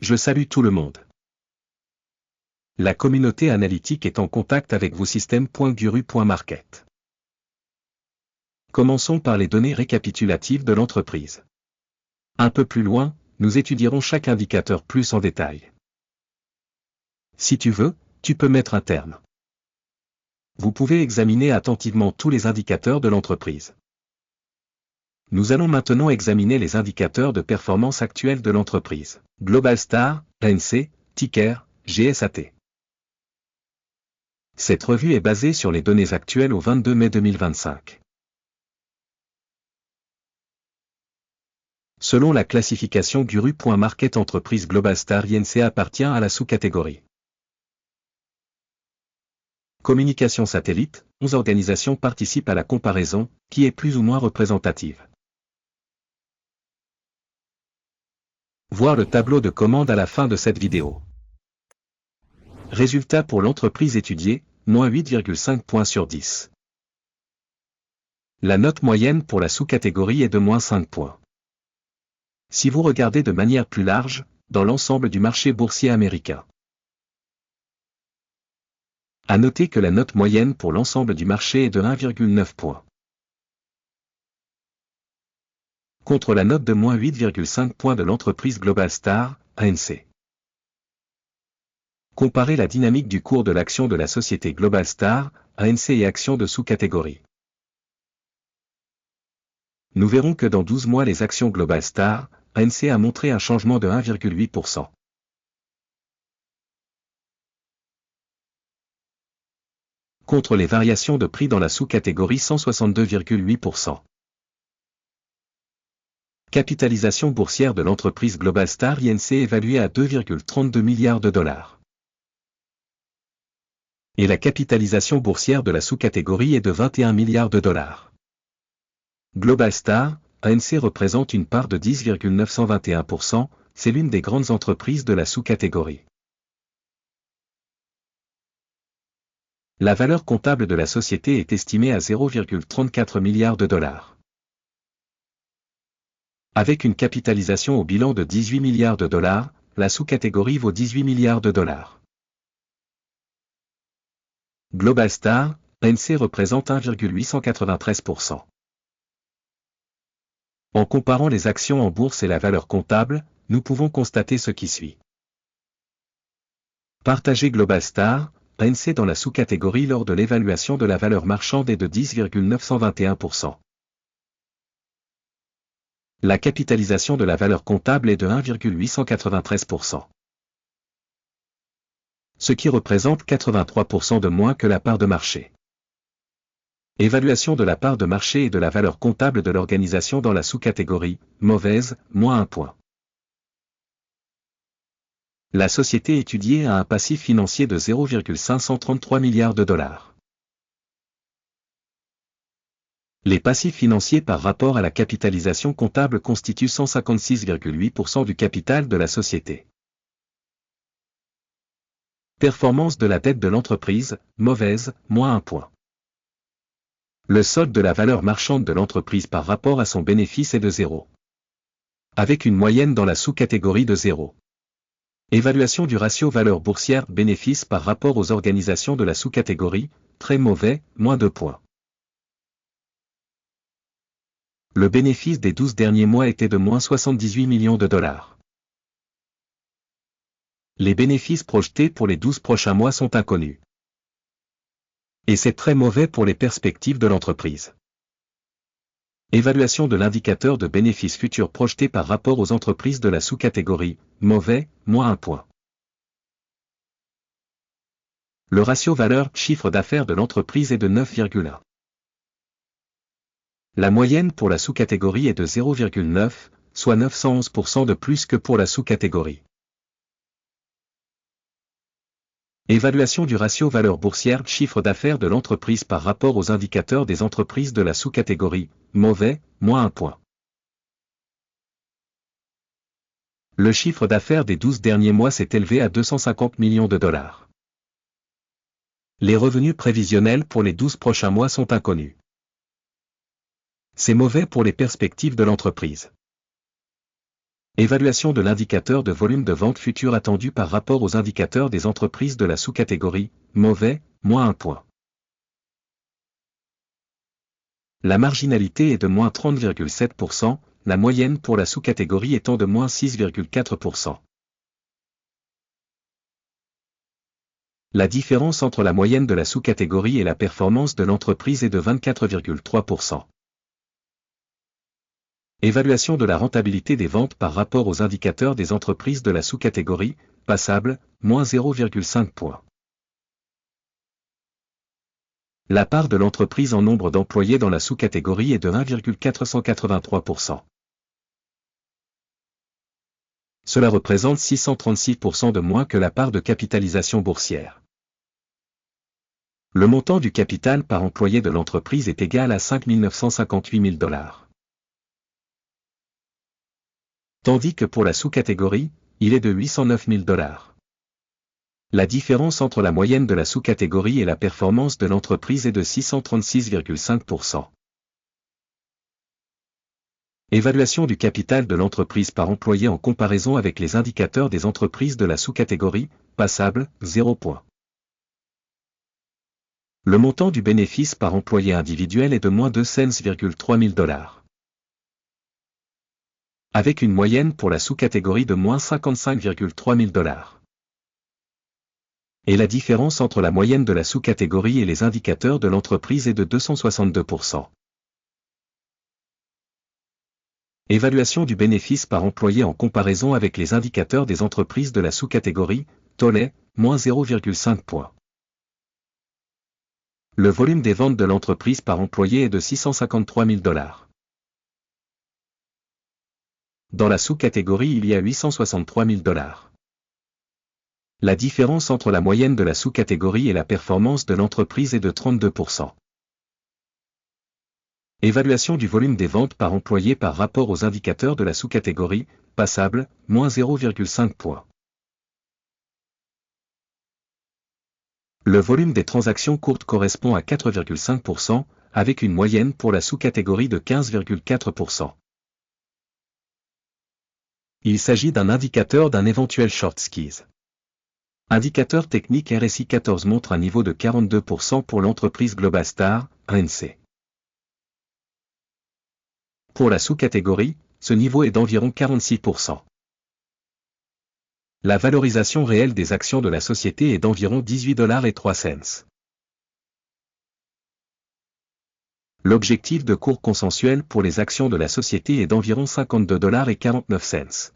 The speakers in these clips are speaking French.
Je salue tout le monde. La communauté analytique est en contact avec vos systèmes.guru.market. Commençons par les données récapitulatives de l'entreprise. Un peu plus loin, nous étudierons chaque indicateur plus en détail. Si tu veux, tu peux mettre un terme. Vous pouvez examiner attentivement tous les indicateurs de l'entreprise. Nous allons maintenant examiner les indicateurs de performance actuels de l'entreprise. Globalstar, ANC, ticker, GSAT. Cette revue est basée sur les données actuelles au 22 mai 2025. Selon la classification Guru.market, entreprise Globalstar INC appartient à la sous-catégorie communication satellite. 11 organisations participent à la comparaison, qui est plus ou moins représentative. Voir le tableau de commande à la fin de cette vidéo. Résultat pour l'entreprise étudiée, moins 8,5 points sur 10. La note moyenne pour la sous-catégorie est de moins 5 points. Si vous regardez de manière plus large, dans l'ensemble du marché boursier américain. À noter que la note moyenne pour l'ensemble du marché est de 1,9 points. Contre la note de moins 8,5 points de l'entreprise Globalstar, ANC. Comparez la dynamique du cours de l'action de la société Globalstar, ANC et actions de sous-catégorie. Nous verrons que dans 12 mois les actions Globalstar, ANC a montré un changement de 1,8%. Contre les variations de prix dans la sous-catégorie 162,8%. Capitalisation boursière de l'entreprise Globalstar INC évaluée à 2,32 milliards de dollars. Et la capitalisation boursière de la sous-catégorie est de 21 milliards de dollars. Globalstar, ANC représente une part de 10,921%, c'est l'une des grandes entreprises de la sous-catégorie. La valeur comptable de la société est estimée à 0,34 milliards de dollars. Avec une capitalisation au bilan de 18 milliards de dollars, la sous-catégorie vaut 18 milliards de dollars. Globalstar, ANC représente 1,893%. En comparant les actions en bourse et la valeur comptable, nous pouvons constater ce qui suit. Partager Globalstar, ANC dans la sous-catégorie lors de l'évaluation de la valeur marchande est de 10,921%. La capitalisation de la valeur comptable est de 1,893%. Ce qui représente 83% de moins que la part de marché. Évaluation de la part de marché et de la valeur comptable de l'organisation dans la sous-catégorie, mauvaise, moins 1 point. La société étudiée a un passif financier de 0,533 milliards de dollars. Les passifs financiers par rapport à la capitalisation comptable constituent 156,8% du capital de la société. Performance de la dette de l'entreprise, mauvaise, moins 1 point. Le solde de la valeur marchande de l'entreprise par rapport à son bénéfice est de 0. Avec une moyenne dans la sous-catégorie de 0. Évaluation du ratio valeur boursière bénéfice par rapport aux organisations de la sous-catégorie, très mauvais, moins 2 points. Le bénéfice des 12 derniers mois était de moins 78 millions de dollars. Les bénéfices projetés pour les 12 prochains mois sont inconnus. Et c'est très mauvais pour les perspectives de l'entreprise. Évaluation de l'indicateur de bénéfices futurs projetés par rapport aux entreprises de la sous-catégorie, mauvais, moins 1 point. Le ratio valeur-chiffre d'affaires de l'entreprise est de 9,1. La moyenne pour la sous-catégorie est de 0,9, soit 911% de plus que pour la sous-catégorie. Évaluation du ratio valeur boursière-chiffre d'affaires de l'entreprise par rapport aux indicateurs des entreprises de la sous-catégorie, mauvais, moins 1 point. Le chiffre d'affaires des 12 derniers mois s'est élevé à 250 millions de dollars. Les revenus prévisionnels pour les 12 prochains mois sont inconnus. C'est mauvais pour les perspectives de l'entreprise. Évaluation de l'indicateur de volume de vente futur attendu par rapport aux indicateurs des entreprises de la sous-catégorie, mauvais, -1 point. La marginalité est de -30,7%, la moyenne pour la sous-catégorie étant de -6,4%. La différence entre la moyenne de la sous-catégorie et la performance de l'entreprise est de 24,3%. Évaluation de la rentabilité des ventes par rapport aux indicateurs des entreprises de la sous-catégorie, passable, -0,5 points. La part de l'entreprise en nombre d'employés dans la sous-catégorie est de 1,483%. Cela représente 636% de moins que la part de capitalisation boursière. Le montant du capital par employé de l'entreprise est égal à 5 958 000 $. Tandis que pour la sous-catégorie, il est de 809 000 $. La différence entre la moyenne de la sous-catégorie et la performance de l'entreprise est de 636,5%. Évaluation du capital de l'entreprise par employé en comparaison avec les indicateurs des entreprises de la sous-catégorie, passable, 0 point. Le montant du bénéfice par employé individuel est de -203 000 $. Avec une moyenne pour la sous-catégorie de -55,3 000 $. Et la différence entre la moyenne de la sous-catégorie et les indicateurs de l'entreprise est de 262%. Évaluation du bénéfice par employé en comparaison avec les indicateurs des entreprises de la sous-catégorie, Tollet, -0,5 points. Le volume des ventes de l'entreprise par employé est de 653 000 $. Dans la sous-catégorie, il y a 863 000 $. La différence entre la moyenne de la sous-catégorie et la performance de l'entreprise est de 32%. Évaluation du volume des ventes par employé par rapport aux indicateurs de la sous-catégorie, passable, -0,5 points. Le volume des transactions courtes correspond à 4,5%, avec une moyenne pour la sous-catégorie de 15,4%. Il s'agit d'un indicateur d'un éventuel short squeeze. Indicateur technique RSI 14 montre un niveau de 42% pour l'entreprise Globalstar, ANC. Pour la sous-catégorie, ce niveau est d'environ 46%. La valorisation réelle des actions de la société est d'environ 18,03 $. L'objectif de cours consensuel pour les actions de la société est d'environ 52,49 $.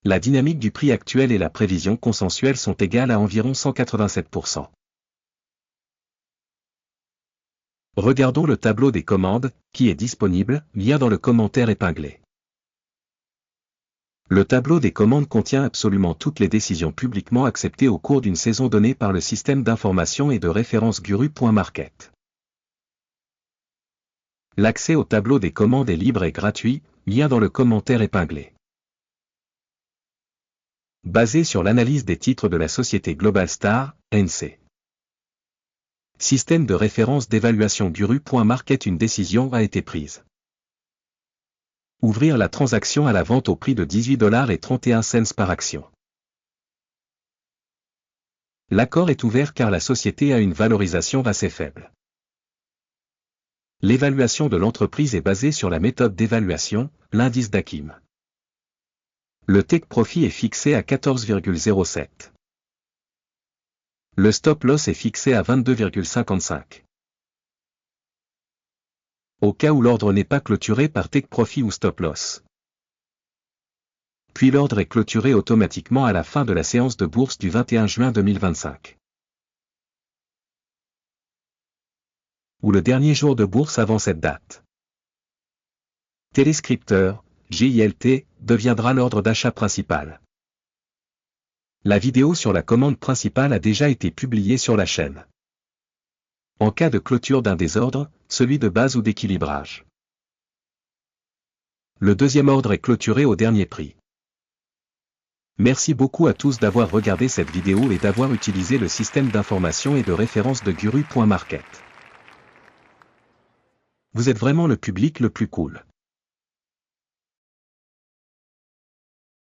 La dynamique du prix actuel et la prévision consensuelle sont égales à environ 187%. Regardons le tableau des commandes, qui est disponible, lien dans le commentaire épinglé. Le tableau des commandes contient absolument toutes les décisions publiquement acceptées au cours d'une saison donnée par le système d'information et de référence Guru.market. L'accès au tableau des commandes est libre et gratuit, lien dans le commentaire épinglé. Basé sur l'analyse des titres de la société Globalstar, ANC. Système de référence d'évaluation Guru.market. Une décision a été prise. Ouvrir la transaction à la vente au prix de 18,31 $ par action. L'accord est ouvert car la société a une valorisation assez faible. L'évaluation de l'entreprise est basée sur la méthode d'évaluation, l'indice d'Akim. Le take profit est fixé à 14,07. Le stop loss est fixé à 22,55. Au cas où l'ordre n'est pas clôturé par take profit ou stop loss. Puis l'ordre est clôturé automatiquement à la fin de la séance de bourse du 21 juin 2025. Ou le dernier jour de bourse avant cette date. Téléscripteur, GILT, deviendra l'ordre d'achat principal. La vidéo sur la commande principale a déjà été publiée sur la chaîne. En cas de clôture d'un des ordres, celui de base ou d'équilibrage. Le deuxième ordre est clôturé au dernier prix. Merci beaucoup à tous d'avoir regardé cette vidéo et d'avoir utilisé le système d'information et de référence de Guru.market. Vous êtes vraiment le public le plus cool.